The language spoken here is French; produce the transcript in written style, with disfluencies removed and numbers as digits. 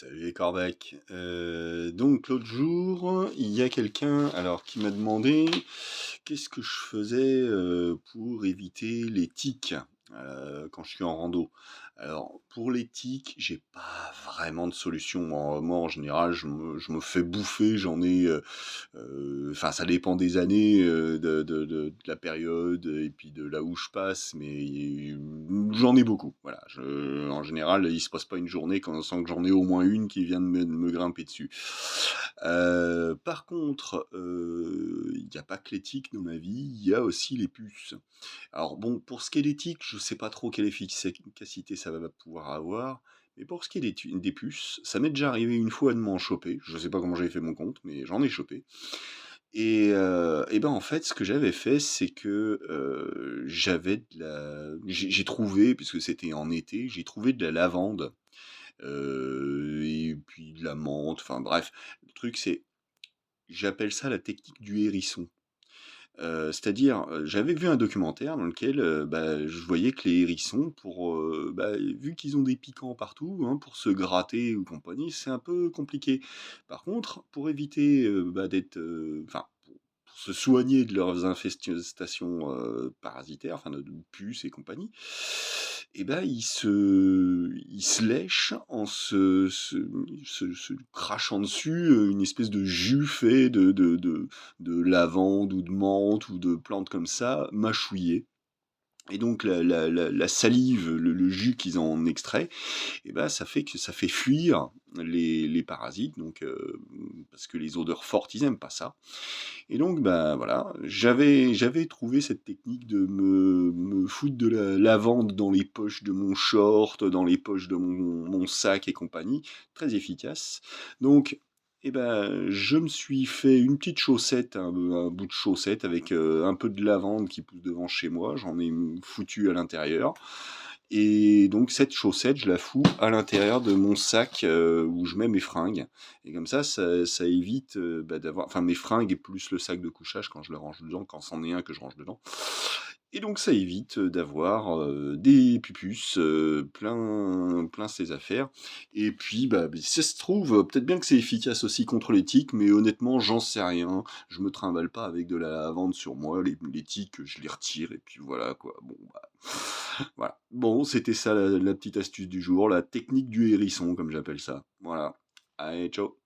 Salut les corbecs. Donc l'autre jour, il y a quelqu'un qui m'a demandé qu'est-ce que je faisais pour éviter les tiques quand je suis en rando. Alors pour les tiques, j'ai pas vraiment de solution. Moi, en général, je me fais bouffer. Enfin, ça dépend des années, de la période et puis de là où je passe, mais j'en ai beaucoup. Voilà, en général, il se passe pas une journée sans que j'en ai au moins une qui vient de me grimper dessus. Par contre, il y a pas que les tiques dans ma vie, il y a aussi les puces. Alors bon, pour ce qui est des tiques, je sais pas trop quelle efficacité ça va pouvoir avoir, mais pour ce qui est des puces, ça m'est déjà arrivé une fois de m'en choper. Je sais pas comment j'avais fait mon compte, mais j'en ai chopé. Et ben, en fait, ce que j'avais fait, c'est que, j'ai trouvé, puisque c'était en été, j'ai trouvé de la lavande, et puis de la menthe, enfin bref. Le truc, c'est j'appelle ça la technique du hérisson. C'est-à-dire, j'avais vu un documentaire dans lequel, je voyais que les hérissons vu qu'ils ont des piquants partout, hein, pour se gratter ou compagnie, c'est un peu compliqué. Par contre, pour éviter, pour se soigner de leurs infestations, parasitaires, enfin de puces et compagnie, et ben ils se lèchent en se crachant dessus, une espèce de jus fait de lavande ou de menthe ou de plantes comme ça, mâchouillées. Et donc la salive, le jus qu'ils en extraient, et ben ça fait que ça fait fuir les parasites, donc parce que les odeurs fortes, ils aiment pas ça. Et donc, ben voilà, j'avais trouvé cette technique de me foutre de la lavande dans les poches de mon short, dans les poches de mon sac et compagnie, très efficace. Donc, eh ben, je me suis fait une petite chaussette, un bout de chaussette avec un peu de lavande qui pousse devant chez moi, j'en ai foutu à l'intérieur. Et donc cette chaussette, je la fous à l'intérieur de mon sac où je mets mes fringues. Et comme ça évite d'avoir... Enfin, mes fringues et plus le sac de couchage quand je le range dedans, quand c'en est un que je range dedans. Et donc ça évite d'avoir des pupus plein ces affaires. Et puis, si ça se trouve, peut-être bien que c'est efficace aussi contre les tiques, mais honnêtement, j'en sais rien. Je me trimballe pas avec de la lavande sur moi. Les tiques, je les retire et puis voilà quoi. Bon, voilà. Bon, c'était ça la petite astuce du jour, la technique du hérisson, comme j'appelle ça. Voilà. Allez, ciao.